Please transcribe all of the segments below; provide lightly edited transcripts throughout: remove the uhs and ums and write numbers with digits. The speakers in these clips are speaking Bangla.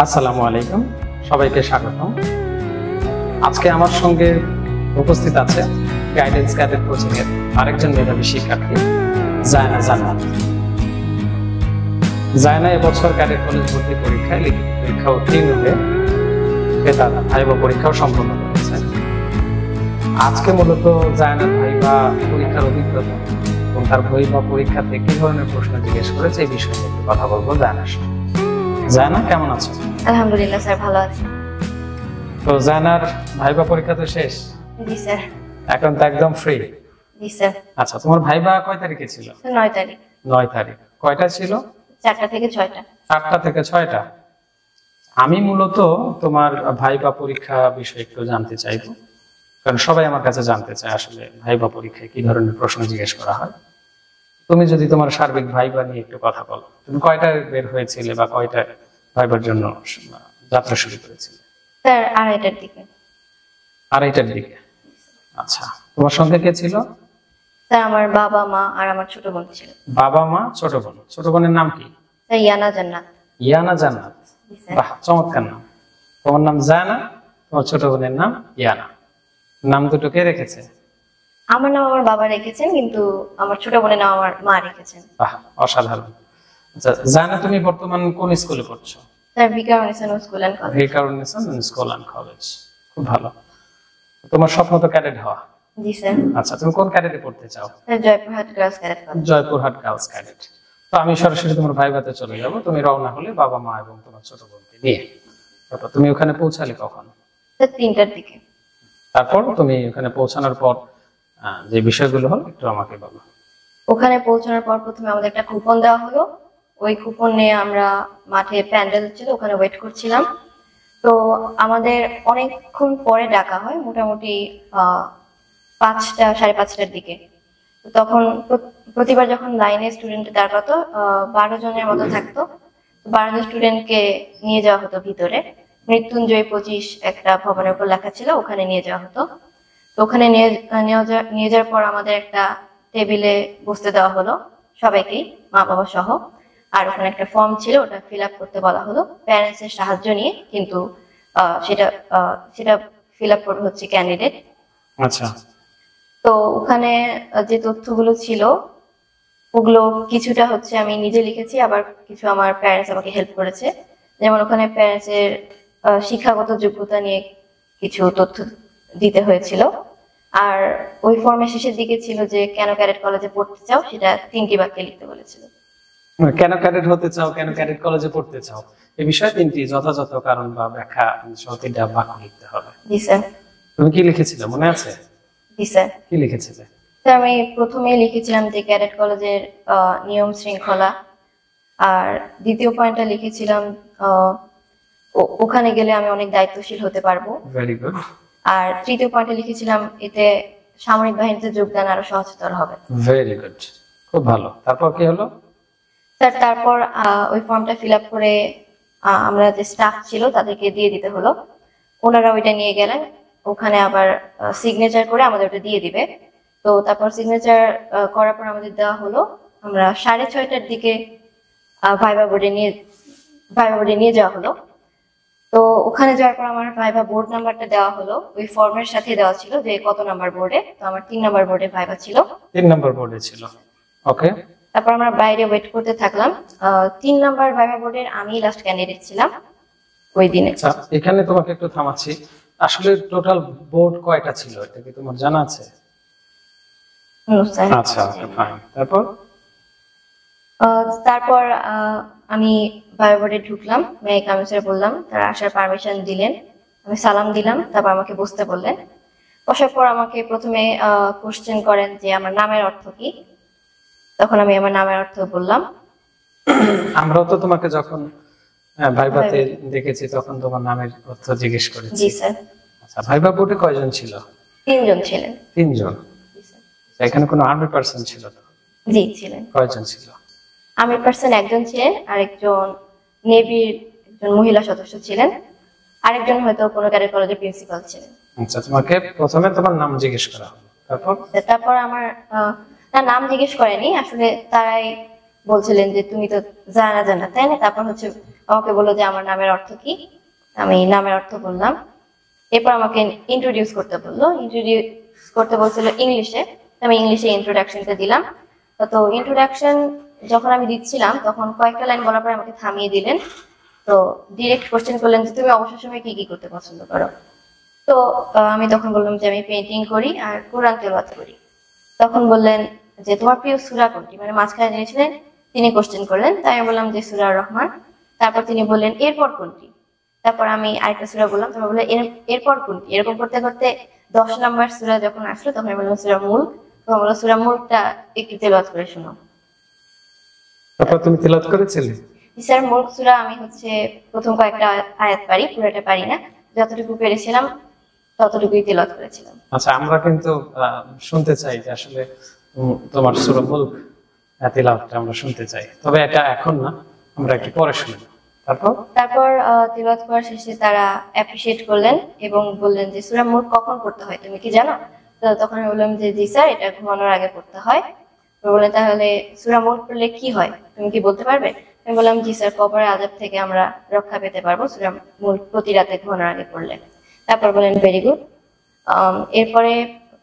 আসসালামু আলাইকুম, সবাইকে স্বাগতম। আজকে আমার সঙ্গে উপস্থিত আছে গাইডেন্স ক্যাডেট কোচিং এর আরেকজন মেধাবী শিক্ষার্থী জায়না জান্নাত। জায়না এবছর ক্যাডেট কলেজ ভর্তি পরীক্ষায় লিখিত পরীক্ষা উত্তীর্ণ হয়ে তার ভাইবা পরীক্ষাও সম্পন্ন করেছে। আজকে মূলত জায়নার ভাইবা পরীক্ষার অভিজ্ঞতা এবং তার ভাইবা পরীক্ষাতে কি ধরনের প্রশ্ন জিজ্ঞেস করেছে এই বিষয়ে একটু কথা বলবো জায়নার সাথে। জায়না, কেমন আছো? আলহামদুলিল্লাহ স্যার, ভালো আছি। তো জায়নার ভাইবা পরীক্ষা তো শেষ? জি স্যার। এখন তো একদম ফ্রি? জি স্যার। আচ্ছা, তোমার ভাইবা কয় তারিখে ছিল? 9 তারিখ। 9 তারিখ। কয়টা ছিল? 4টা থেকে 6টা। 4টা থেকে 6টা। আমি মূলত তোমার ভাইবা পরীক্ষা বিষয়ে একটু জানতে চাইবো, কারণ সবাই আমার কাছে জানতে চায় আসলে ভাইবা পরীক্ষায় কি ধরনের প্রশ্ন জিজ্ঞেস করা হয়। তুমি যদি তোমার সার্বিক ভাইবা নিয়ে একটু কথা বলো, তুমি কয়টায় বের হয়েছিলে বা কয়টা ভাইবার জন্য যাত্রা শুরু করেছিলে? স্যার 2:30টার দিকে। 2:30টার দিকে। আচ্ছা, তোমার সঙ্গে কে ছিল? স্যার আমার বাবা, মা আর আমার ছোট বোন ছিল। বাবা, মা, ছোট বোন। ছোট বোনের নাম কি? স্যার ইয়ানা জান্নাত। ইয়ানা জান্নাত। বাহ, চমৎকার নাম। তোমার নাম জায়না, তোমার ছোট বোনের নাম ইয়ানা। নাম দুটো কে রেখেছে? আমার নাম আমার বাবা রেখেছেন, কিন্তু আমার ছোট বোনের নাম আমার মা রেখেছেন। বাহ, অসাধারণ। আচ্ছা জায়না, তুমি বর্তমান কোন স্কুলে পড়ছো? Sir Viqarunnisa school and college. Viqarunnisa school and college. খুব ভালো। তোমার স্বপ্ন তো ক্যাডেট হওয়া? জি স্যার। আচ্ছা, তুমি কোন ক্যাডেটে পড়তে চাও? Sir Joypurhat girls cadet college. Joypurhat girls cadet. তো আমি সরাসরি তোমার ভাইভাতে চলে যাব, তুমি রওনা হলে বাবা, মা এবং তোমার ছোট বোনকে নিয়ে। তারপর তুমি ওখানে পৌঁছালে কখন? স্যার 3টার দিকে। তারপর তুমি ওখানে পৌঁছানোর পর যে বিষয়গুলো হলো একটু আমাকে বলো। ওখানে পৌঁছানোর পর প্রথমে আমাদের একটা কুপন দেওয়া হলো। ওই কুপন নিয়ে আমরা মাঠে প্যান্ডেল ছিল, ওখানে ওয়েট করছিলাম। তো আমাদের অনেকক্ষণ পরে ডাকা হয়, মোটামুটি 5টা 5:30টার দিকে। তখন প্রতিবার যখন লাইনে স্টুডেন্ট দাঁড়াতো 12 জনের মতো থাকতো। 12 জন স্টুডেন্টকে নিয়ে যাওয়া হতো ভিতরে। মৃত্যুঞ্জয় 25 একটা ভবনের উপর লেখা ছিল, ওখানে নিয়ে যাওয়া হতো। তো ওখানে নিয়ে যাওয়ার পর আমাদের একটা টেবিলে বসতে দেওয়া হলো সবাইকেই, মা বাবা সহ। আর ওখানে একটা ফর্ম ছিল, ওটা ফিল আপ করতে বলা হলো প্যারেন্টস এর সাহায্য নিয়ে, কিন্তু সেটা ফিল আপ করবে হচ্ছে ক্যান্ডিডেট। আচ্ছা। তো ওখানে যে তথ্যগুলো ছিল ওগুলো কিছুটা হচ্ছে আমি নিজে লিখেছি, আবার কিছু আমার প্যারেন্টস আমাকে হেল্প করেছে। যেমন ওখানে প্যারেন্টস এর শিক্ষাগত যোগ্যতা নিয়ে কিছু তথ্য দিতে হয়েছিল। আর ওই ফর্মের শেষের দিকে ছিল যে কেন ক্যাডেট কলেজে পড়তে চাও, সেটা 3টি বাক্যে লিখতে বলেছিল। কেন ক্যাডেট হতে চাও, কেন ক্যাডেট কলেজে পড়তে চাও, এই বিষয়ে 3টি যথাযথ কারণ বা ব্যাখ্যা সহ 3টা বাক্য লিখতে হবে। জি স্যার। তুমি কি লিখেছিলে, মনে আছে? জি স্যার। কি লিখেছিলে? স্যার আমি প্রথমেই লিখেছিলাম যে ক্যাডেট কলেজের নিয়ম শৃঙ্খলা, আর দ্বিতীয় পয়েন্টটা লিখেছিলাম ওখানে গেলে আমি অনেক দায়িত্বশীল হতে পারবো। Very good. আর তৃতীয় পয়েন্টে লিখেছিলাম এতে সামরিক বাহিনীতে যোগদান আরো সহজতর হবে। ভেরি গুড, খুব ভালো। তারপর কি হলো? স্যার তারপর ওই ফর্মটা ফিল আপ করে আমরা যে স্টাফ ছিল তাদেরকে দিয়ে দিতে হলো। ওনারা ওইটা নিয়ে গেলেন, ওখানে আবার সিগনেচার করে আমাদের ওটা দিয়ে দিবে। তো তারপর সিগনেচার করার পর আমাদের দেওয়া হলো, আমরা 6:30টার দিকে ভাইবা বোর্ডে নিয়ে যাওয়া হলো। তো ওখানে যাওয়ার পর আমার ভাইবা বোর্ড নাম্বারটা দেওয়া হলো, ওই ফর্মের সাথে দেওয়া ছিল যে কত নাম্বার বোর্ডে। তো আমার 3 নাম্বার বোর্ডে ভাইবা ছিল। 3 নাম্বার বোর্ডে ছিল। ওকে। তারপর আমরা বাইরে ওয়েট করতে থাকলাম। 3 নাম্বার ভাইবা বোর্ডের আমি লাস্ট ক্যান্ডিডেট ছিলাম ওই দিনে। আচ্ছা, এখানে তোমাকে একটু থামাচ্ছি। আসলে টোটাল বোর্ড কয়টা ছিল এটা কি তোমার জানা আছে? আচ্ছা, ফাইন। তারপর আমি ভাইবা বোর্ডে ঢুকলাম, মেয়ে কামিসের বললাম, তারা আসার পারমিশন দিলেন। আমি সালাম দিলাম, তারপর আমাকে বসতে বললেন। বসার পর আমাকে প্রথমে কোশ্চেন করেন যে আমার নামের অর্থ কি। তখন আমি আমার নামের অর্থ বললাম। আমরাও তো তোমাকে যখন ভাইভাতে দেখেছি তখন তোমার নামের অর্থ জিজ্ঞেস করেছি। জি স্যার। আচ্ছা, ভাইভা বোর্ডে কয়জন ছিল? 3 জন ছিলেন। 3 জন। এখানে কোনো আর্মি পার্সন ছিল তো? জি ছিলেন। কয়জন ছিল? আর্মি পার্সন 1 জন ছিলেন, আরেকজন নেভির একজন মহিলা সদস্য ছিলেন, আরেকজন হয়তো কোনো ক্যাডেট কলেজের প্রিন্সিপাল ছিলেন। আচ্ছা, তোমাকে প্রথমে তোমার নাম জিজ্ঞেস করা হলো, তারপর আমার নাম জিজ্ঞেস করেনি, আসলে তারাই বলছিলেন যে তুমি তো জানা তাই না? তারপর হচ্ছে আমাকে বললো যে আমার নামের অর্থ কি, আমি নামের অর্থ বললাম। এরপর আমাকে ইন্ট্রোডিউস করতে বললো, ইন্ট্রোডিউস করতে বলছিল ইংলিশে, আমি ইংলিশে ইন্ট্রোডাকশনটা দিলাম। তো ইন্ট্রোডাকশন যখন আমি দিচ্ছিলাম তখন কয়েকটা লাইন বলার পরে আমাকে থামিয়ে দিলেন। তো ডিরেক্ট কোশ্চেন করলেন যে তুমি অবসর সময় কি কি করতে পছন্দ করো? তো আমি তখন বললাম যে আমি পেন্টিং করি আর কোরআন তেলাওয়াত করি। তখন বললেন যে তোমার প্রিয় সূরা কোনটি, মানে মাঝখানে যিনি ছিলেন তিনি কোশ্চেন করলেন, তাই আমি বললাম যে সূরা রহমান। তারপর তিনি বললেন এরপর কোনটি, তারপর আমি আরেকটা সূরা বললাম, তারপর বললেন এরপর কোনটি। এরকম করতে করতে 10 নম্বর সূরা যখন আসলো তখন আমি বললাম সূরা মুলক। তখন বললো সূরা মুলকটা একটু তেলাওয়াত করে শোনো। তারপর তুমি তেলাওয়াত করেছিলে? স্যার মুলক সূরা আমি হচ্ছে প্রথম কয়েকটা আয়াত পারি, পুরোটা পারি না, যতটুকু পেরেছিলাম ততটুকুই তেলাওয়াত করেছিলাম। আচ্ছা, আমরা কিন্তু শুনতে চাই যে আসলে তোমার সূরা মুলক তেলাওয়াতটা আমরা শুনতে চাই, তবে এটা এখন না, আমরা একটু পরে শুনব। তারপর তেলাওয়াত করার শেষে তারা অ্যাপ্রিশিয়েট করলেন এবং বললেন যে সূরা মুলক কখন পড়তে হয় তুমি কি জানো? তো তখন আমি বললাম যে জি স্যার, এটা ঘুমানোর আগে পড়তে হয়। তো বললেন তাহলে সূরা মুলক পড়লে কি হয় তুমি কি বলতে পারবে? আমি বললাম জি স্যার, কবরের আযাব থেকে আমরা রক্ষা পেতে পারবো সূরা মুলক প্রতি রাতে ঘুমানোর আগে পড়লে। তারপর বললেন ভেরি গুড। এরপরে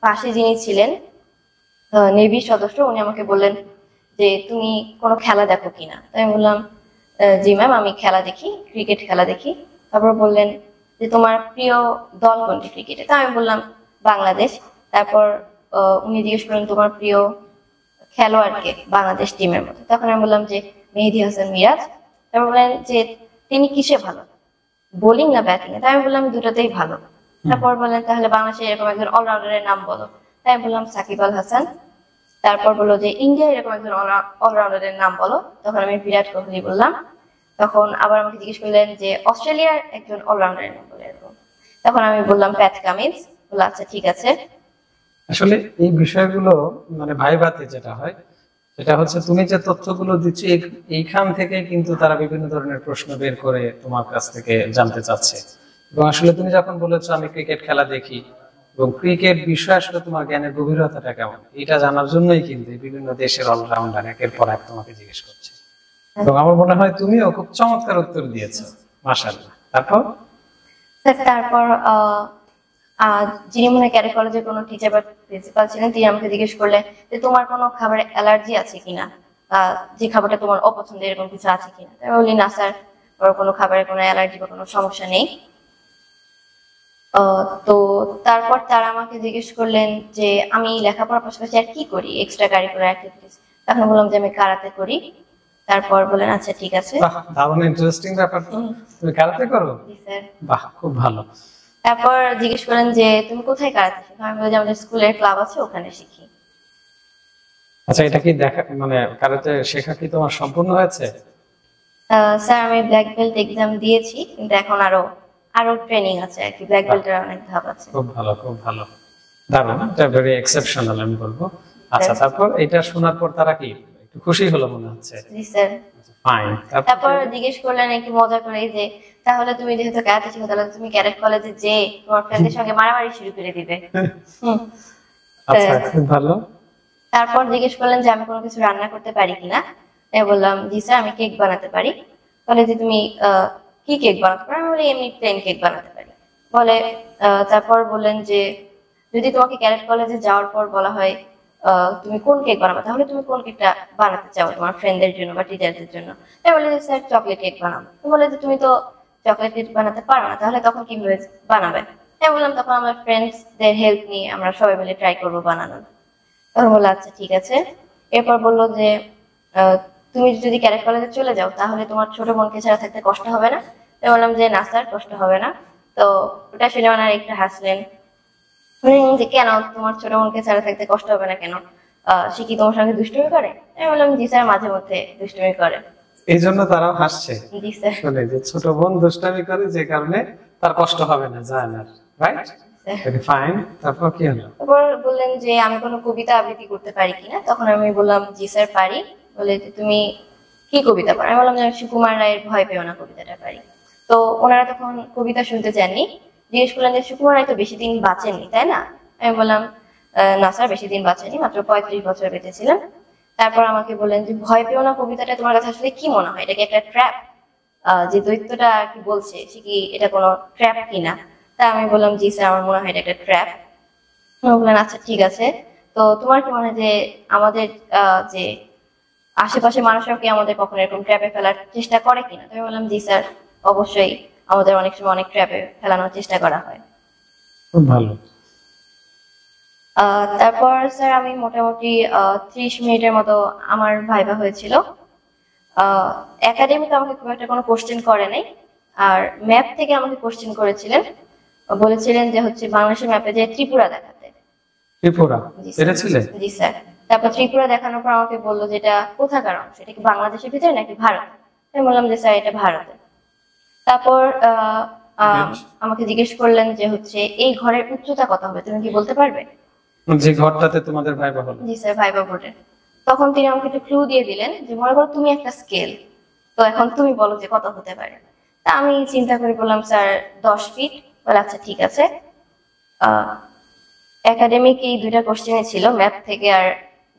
পাশে যিনি ছিলেন নেভি সদস্য, উনি আমাকে বললেন যে তুমি কোনো খেলা দেখো কিনা? আমি বললাম জি ম্যাম, আমি খেলা দেখি, ক্রিকেট খেলা দেখি। তারপর বললেন যে তোমার প্রিয় দল কোনটি ক্রিকেটে? তা আমি বললাম বাংলাদেশ। তারপর উনি জিজ্ঞেস করলেন তোমার প্রিয় খেলোয়াড়কে বাংলাদেশ টিমের মধ্যে? তখন আমি বললাম যে মেহেদী হাসান মিরাজ। তারপর বললেন যে তিনি কিসে ভালো, বোলিং না ব্যাটিং এ? তাই আমি বললাম দুটোতেই ভালো। তারপর বললেন তাহলে বাংলাদেশে এরকম একজন অলরাউন্ডারের নাম বলো। তাই আমি বললাম সাকিব আল হাসান। তারপর বললো যে ইন্ডিয়া এরকম একজন অলরাউন্ডারের নাম বলো। তখন আমি বিরাট কোহলি বললাম। তখন আবার আমাকে জিজ্ঞেস করলেন যে অস্ট্রেলিয়ার একজন অলরাউন্ডারের নাম বলে এরকম। তখন আমি বললাম প্যাট কামিন্স। বললো আচ্ছা ঠিক আছে। আসলে এই বিষয়গুলো মানে ভাইভাতে যেটা হয় সেটা হচ্ছে তুমি যে তথ্যগুলো দিচ্ছ এইখান থেকে কিন্তু তারা বিভিন্ন ধরনের প্রশ্ন বের করে তোমার কাছ থেকে জানতে চাচ্ছে। এবং আসলে তুমি যখন বলেছো আমি ক্রিকেট খেলা দেখি এবং ক্রিকেট বিষয়ে আসলে তোমার জ্ঞানের গভীরতাটা কেমন, এটা জানার জন্যই কিন্তু বিভিন্ন দেশের অলরাউন্ডার একের পর এক তোমাকে জিজ্ঞেস করছে। এবং আমার মনে হয় তুমিও খুব চমৎকার উত্তর দিয়েছো, মাশাআল্লাহ। তারপর যিনি মনে হয় ক্যাডেট কলেজের কোনো টিচার বা প্রিন্সিপাল ছিলেন, তিনি আমাকে জিজ্ঞেস করলেন যে তোমার কোনো খাবারে অ্যালার্জি আছে কিনা, যে খাবারটা তোমার অপছন্দের এরকম কিছু আছে কিনা? আমি বলি না স্যার, আমার কোনো খাবারে কোনো অ্যালার্জি বা কোনো সমস্যা নেই। তো তারপর তারা আমাকে জিজ্ঞেস করলেন যে আমি লেখাপড়ার পাশাপাশি আর কি করি, এক্সট্রা কারিকুলার অ্যাক্টিভিটিস? তখন বললাম যে আমি কারাতে করি। তারপর বলেন আচ্ছা ঠিক আছে। বাহ, দারুণ ইন্টারেস্টিং ব্যাপার। তুমি কারাতে করো? জি স্যার। বাহ, খুব ভালো। তারপর জিজ্ঞেস করেন যে তুমি কোথায় কারাতে শিখো? আমি বলি যে আমাদের স্কুলের ক্লাব আছে, ওখানে শিখি। আচ্ছা, এটা কি দেখা মানে কারাতে শেখা কি তোমার সম্পূর্ণ হয়েছে? স্যার আমি ব্ল্যাক বেল্ট এক্সাম দিয়েছি, কিন্তু এখন আরো ট্রেনিং আছে আর কি, ব্ল্যাক বেল্টের অনেক ধাপ আছে। খুব ভালো, খুব ভালো, দারুণ, এটা ভেরি এক্সেপশনাল আমি বলবো। আচ্ছা, তারপর এটা শোনার পর তারা কি একটু খুশি হলো মনে হচ্ছে? জি স্যার। ফাইন। তারপর জিজ্ঞেস করলেন একটু মজা করে যে তাহলে তুমি যেহেতু ক্যারাতে শিখো, তাহলে তুমি ক্যাডেট কলেজে যে তোমার ফ্রেন্ডদের সঙ্গে মারামারি শুরু করে দিবে। আচ্ছা, খুব ভালো। তারপর জিজ্ঞেস করলেন যে আমি কোনো কিছু রান্না করতে পারি কিনা? আমি বললাম জি স্যার, আমি কেক বানাতে পারি। বলে যে তুমি কি কেক বানাতে পারো? আমি বলি এমনি প্লেন কেক বানাতে পারি। বলে তারপর বললেন যে যদি তোমাকে ক্যাডেট কলেজে যাওয়ার পর বলা হয় তুমি কোন কেক বানাবে, তাহলে তুমি কোন কেকটা বানাতে চাও তোমার ফ্রেন্ডদের জন্য বা টিচারদের জন্য? তাই বলে যে স্যার চকলেট কেক বানাবো। বলে যে তুমি তো চকলেট কেক বানাতে পারো না, তাহলে তখন কিভাবে বানাবে? তাই বললাম তখন আমার ফ্রেন্ডসদের হেল্প নিয়ে আমরা সবাই মিলে ট্রাই করবো বানানোর। তখন বললো আচ্ছা ঠিক আছে। এরপর বললো যে তুমি যদি ক্যাডেট কলেজে চলে যাও তাহলে তোমার ছোট বোনকে ছাড়া থাকতে কষ্ট হবে না? তাই বললাম যে না স্যার, কষ্ট হবে না। তো ওটা শুনে ওনারা একটু হাসলেন যে কেন তোমার ছোট বোনকে ছাড়া থাকতে কষ্ট হবে না কেন, সে কি তোমার সঙ্গে দুষ্টুমি করে? আমি বললাম জি স্যার, মাঝে মধ্যে দুষ্টুমি করে। এই জন্য তারাও হাসছে? জি স্যার। শুনে যে ছোট বোন দুষ্টামি করে, যে কারণে তার কষ্ট হবে না, যায় না, রাইট? ফাইন। তারপর কি হলো? তারপর বললেন যে আমি কোনো কবিতা আবৃত্তি করতে পারি কিনা? তখন আমি বললাম জি স্যার পারি। বলে যে তুমি কি কবিতা পারো? আমি বললাম যে সুকুমার রায়ের ভয় পেও না কবিতাটা পারি। তো ওনারা তখন কবিতা শুনতে চাননি, জিজ্ঞেস করলেন যে সুকুমার রায় তো বেশি দিন বাঁচেননি তাই না? আমি বললাম না স্যার, বেশি দিন বাঁচেনি, মাত্র 35 বছর বেঁচে ছিলেন। তারপর আমাকে বললেন যে ভয় পেও না কবিতাটা তোমার কাছে আসলে কি মনে হয়, এটা কি একটা ট্র্যাপ? যে দৈত্যটা আর কি বলছে সে কি এটা কোনো ট্র্যাপ কিনা? তা আমি বললাম জি স্যার, আমার মনে হয় এটা একটা ট্র্যাপ। বললেন আচ্ছা ঠিক আছে, তো তোমার কি মনে হয় যে আমাদের যে আশেপাশে মানুষরা কি আমাদের কখনো এরকম ট্র্যাপে ফেলার চেষ্টা করে কিনা? তো আমি বললাম জি স্যার, অবশ্যই আমাদের অনেক সময় অনেক ট্র্যাপে ফেলানোর চেষ্টা করা হয়। খুব ভালো। তারপর স্যার আমি মোটামুটি 30 মিনিটের মতো আমার ভাইবা হয়েছিল। একাডেমিতে আমাকে খুব একটা কোনো কোশ্চেন করে নাই, আর ম্যাপ থেকে আমাকে কোশ্চেন করেছিলেন, বলেছিলেন যে হচ্ছে বাংলাদেশের ম্যাপে যে ত্রিপুরা দেখাতে। ত্রিপুরা জি স্যার। পেরেছিলে? জি স্যার। তারপর ত্রিপুরা দেখানোর পর আমাকে বললো যে এটা কোথাকার অংশ, এটা কি বাংলাদেশের ভিতরে নাকি ভারত? আমি বললাম যে স্যার এটা ভারতে। তারপর আমাকে জিজ্ঞেস করলেন যে হচ্ছে এই ঘরের উচ্চতা কত হবে, তুমি কি বলতে পারবে? যে ঘরটাতে তোমাদের ভাইবা হলো? জি স্যার, ভাইবা বোর্ডে। তখন তিনি আমাকে একটু ক্লু দিয়ে দিলেন যে মনে করো তুমি একটা স্কেল, তো এখন তুমি বলো যে কত হতে পারে। তা আমি চিন্তা করে বললাম স্যার 10 ফিট। বলে আচ্ছা ঠিক আছে। একাডেমিক এই দুইটা কোশ্চেনে ছিল, ম্যাথ থেকে আর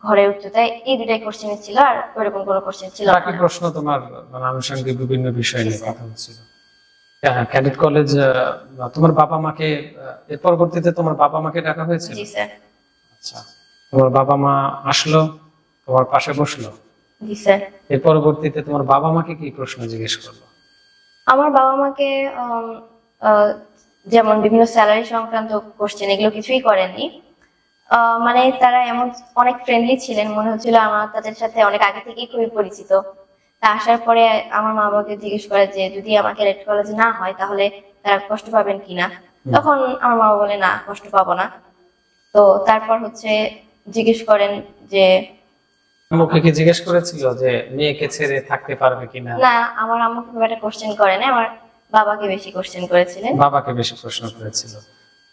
ঘরের উচ্চতায়, এই দুইটাই কোশ্চেনে ছিল, আর ওইরকম কোনো কোশ্চেন ছিল না। বাকি প্রশ্ন তোমার মানে আনুষঙ্গিক বিভিন্ন বিষয় নিয়ে কথা হচ্ছিল। ক্যাডেট কলেজ, তোমার বাবা মাকে এর পরবর্তীতে তোমার বাবা মাকে ডাকা হয়েছিল? জি স্যার। আচ্ছা, তোমার বাবা মা আসলো, তোমার পাশে বসলো? জি স্যার। এর পরবর্তীতে তোমার বাবা মাকে কি প্রশ্ন জিজ্ঞেস করলো? আমার বাবা মাকে যেমন বিভিন্ন স্যালারি সংক্রান্ত কোশ্চেন এগুলো কিছুই করেননি। মানে তারা এমন অনেক ফ্রেন্ডলি ছিলেন, মনে হচ্ছিল আমার তাদের সাথে অনেক আগে থেকেই খুবই পরিচিত। তা আসার পরে আমার মা বাবাকে জিজ্ঞেস করে যে যদি আমার ক্যাডেট কলেজে না হয় তাহলে তারা কষ্ট পাবেন কিনা। তখন আমার মা বাবা বলে না, কষ্ট পাবো না। তো তারপর হচ্ছে জিজ্ঞেস করেন যে মুখে কি জিজ্ঞেস করেছিল যে মেয়েকে ছেড়ে থাকতে পারবে কিনা? না, আমার আম্মু খুব একটা কোশ্চেন করে না, আমার বাবাকে বেশি কোশ্চেন করেছিলেন। বাবাকে বেশি প্রশ্ন করেছিল।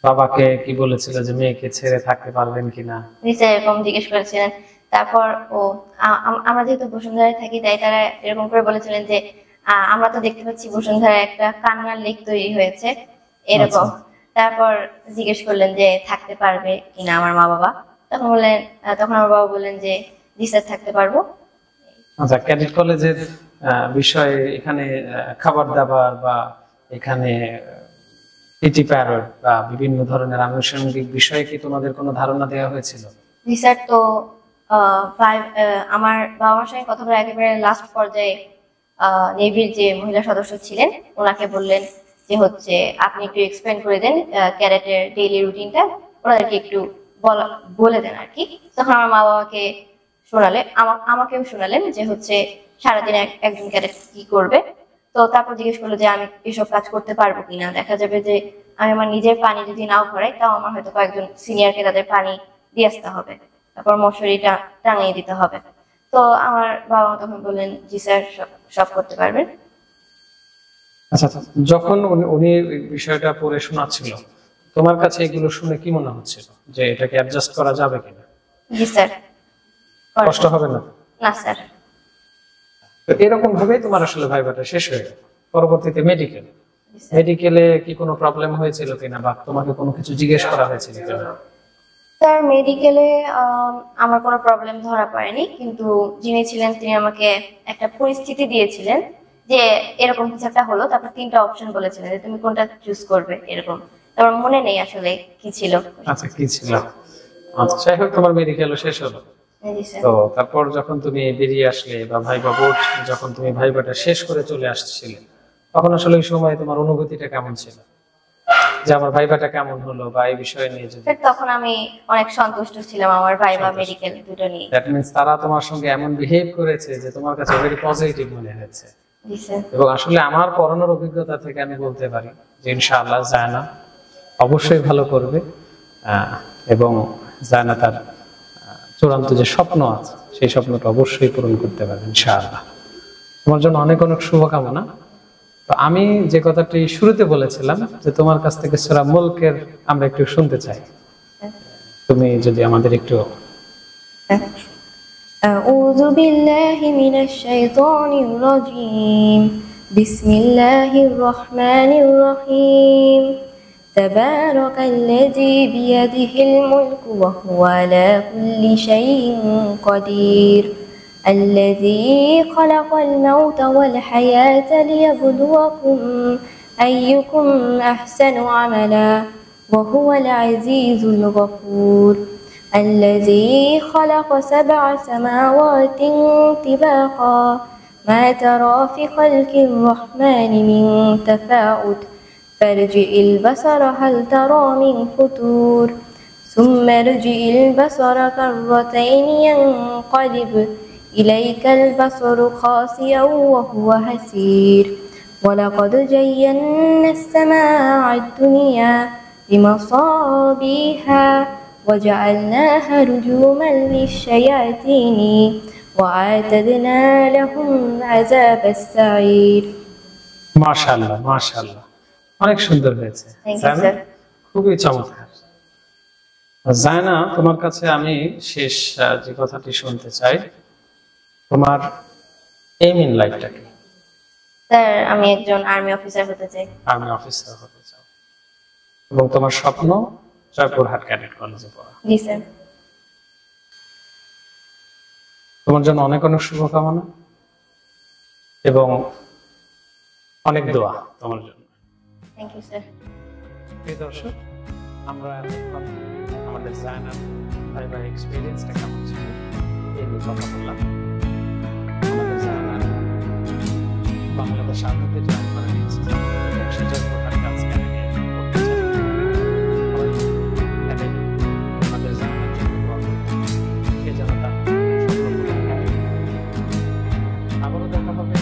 বাবাকে কি বলেছিল যে মেয়েকে ছেড়ে থাকতে পারবেন কিনা? নিশ্চয় এরকম জিজ্ঞেস করেছিলেন। তারপর আমরা যেহেতু বসুন্ধরায় থাকি তাই তারা এরকম করে বলেছিলেন যে আমরা তো দেখতে পাচ্ছি বসুন্ধরায় একটা কান্নার লেক তৈরি হয়েছে এরকম। তারপর জিজ্ঞেস করলেন যে থাকতে পারবে কিনা আমার মা বাবা। তখন আমার বাবা বললেন যে জি স্যার, থাকতে পারবো। আচ্ছা, ক্যাডেট কলেজের বিষয়ে এখানে খাবার দাবার বা এখানে পিটি প্যারড বা বিভিন্ন ধরনের আনুষঙ্গিক বিষয়ে কি তোমাদের কোনো ধারণা দেওয়া হয়েছিল? জি স্যার। তো আমার বাবা মার সঙ্গে কথা বলে একেবারে লাস্ট পর্যায়ে নেভির যে মহিলা সদস্য ছিলেন ওনাকে বললেন যে হচ্ছে আপনি একটু এক্সপ্লেন করে দেন ক্যাডেটের ডেইলি রুটিনটা, ওনাদেরকে একটু বলে দেন আর কি। তখন আমার মা বাবাকে শোনালে, আমাকেও শোনালেন যে হচ্ছে সারাদিন একজন ক্যাডেট কি করবে। তো তারপর জিজ্ঞেস করলো যে আমি এসব কাজ করতে পারবো কিনা। দেখা যাবে যে আমি আমার নিজের পানি যদি নাও ভরাই তাও আমার হয়তো কয়েকজন সিনিয়রকে তাদের পানি দিয়ে আসতে হবে, তারপর মশারিটা টাঙিয়ে দিতে হবে। তো আমার বাবা মা তখন বললেন জি স্যার, সব করতে পারবেন। আচ্ছা, যখন উনি বিষয়টা পড়ে শোনাচ্ছিল তোমার কাছে এগুলো শুনে কি মনে হচ্ছিল যে এটাকে অ্যাডজাস্ট করা যাবে কিনা? জি স্যার। কষ্ট হবে না? না স্যার। তো এরকম ভাবেই তোমার আসলে ভাইবাটা শেষ হয়ে গেল। পরবর্তীতে মেডিকেলে কি কোনো প্রবলেম হয়েছিল কিনা বা তোমাকে কোনো কিছু জিজ্ঞেস করা হয়েছিল কিনা? স্যার মেডিকেলে আমার কোনো প্রবলেম ধরা পড়েনি, কিন্তু যিনি ছিলেন তিনি আমাকে একটা পরিস্থিতি দিয়েছিলেন যে এরকম কিছু একটা হলো, তারপর 3টা অপশন বলেছিলেন যে তুমি কোনটা চুজ করবে এরকম। তারপর মনে নেই আসলে কি ছিল। আচ্ছা, কি ছিল? আচ্ছা, যাই হোক তোমার মেডিকেলও শেষ হলো। তো তারপর যখন তুমি বেরিয়ে আসলে বা ভাইবা বোর্ড যখন তুমি ভাইবাটা শেষ করে চলে আসছিলে তখন আসলে ওই সময় তোমার অনুভূতিটা কেমন ছিল যে আমার ভাইবাটা কেমন হলো বা এই বিষয় নিয়ে? তখন আমি অনেক সন্তুষ্ট ছিলাম আমার ভাইবা মেডিকেল দুটো নিয়ে। দ্যাট মিন্স তারা তোমার সঙ্গে এমন বিহেভ করেছে যে তোমার কাছে ভেরি পজিটিভ মনে হয়েছে। এবং আসলে আমার পড়ানোর অভিজ্ঞতা থেকে আমি বলতে পারি যে ইনশাআল্লাহ জায়না অবশ্যই ভালো করবে এবং জায়না তার চূড়ান্ত যে স্বপ্ন আছে সেই স্বপ্নটা অবশ্যই পূরণ করতে পারবে ইনশাআল্লাহ। তোমার জন্য অনেক অনেক শুভকামনা। তো আমি যে কথাটি শুরুতে বলেছিলাম যে তোমার কাছ থেকে সূরা মুলকের আমরা একটু শুনতে চাই, তুমি যদি আমাদের একটু। আউযু বিল্লাহি মিনাশ শাইতানির রাজীম, বিসমিল্লাহির রহমানির রহিম। তাবারাকাল্লাযী বিয়াদিহিল মুলকু ওয়া হুয়া আলা কুল্লি শাইইন কাদির। الذي خلق الموت والحياة ليبلوكم أيكم أحسن عملا وهو العزيز الغفور الذي خلق 7 سماوات طباقا ما ترى في خلق الرحمن من تفاوت فارجع البصر هل ترى من فتور ثم ارجع البصر كرتين ينقلب إليك البصر خاسئا وهو حسير ولقد زينا السماء الدنيا بمصابيح وجعلناها رجوما للشياطين وأعتدنا لهم عذاب السعير মাশাআল্লাহ মাশাআল্লাহ, অনেক সুন্দর হয়েছে। Thank you, sir. খুবই চমৎকার। জায়না, তোমার কাছে আমি শেষ যে কথাটি শুনতে চাই, তোমার এম ইন লাইফটা কি? স্যার, আমি একজন আর্মি অফিসার হতে চাই। আর্মি অফিসার হতে চাও এবং তোমার স্বপ্ন জয়পুরহাট ক্যাডেট কলেজে পড়া। জি স্যার। তোমার জন্য অনেক অনেক শুভকামনা এবং অনেক দোয়া তোমার জন্য। Thank you sir. প্রিয় দর্শক, আমরা এখন আমাদের জায়নার ভাইবার এক্সপিরিয়েন্সটা কেমন ছিল এই নিয়ে কথা বললাম। আমাদের জায়নার বাংলাদেশ আর্মিতে জয়েন করে নিয়েছে এবং সে জয়পুরহাট গার্লস ক্যাডেটে পড়তে চায়। আমাদের জায়নার জন্য দোয়া করবেন, সে যেন তার স্বপ্ন পূরণ করে। আবারও দেখা হবে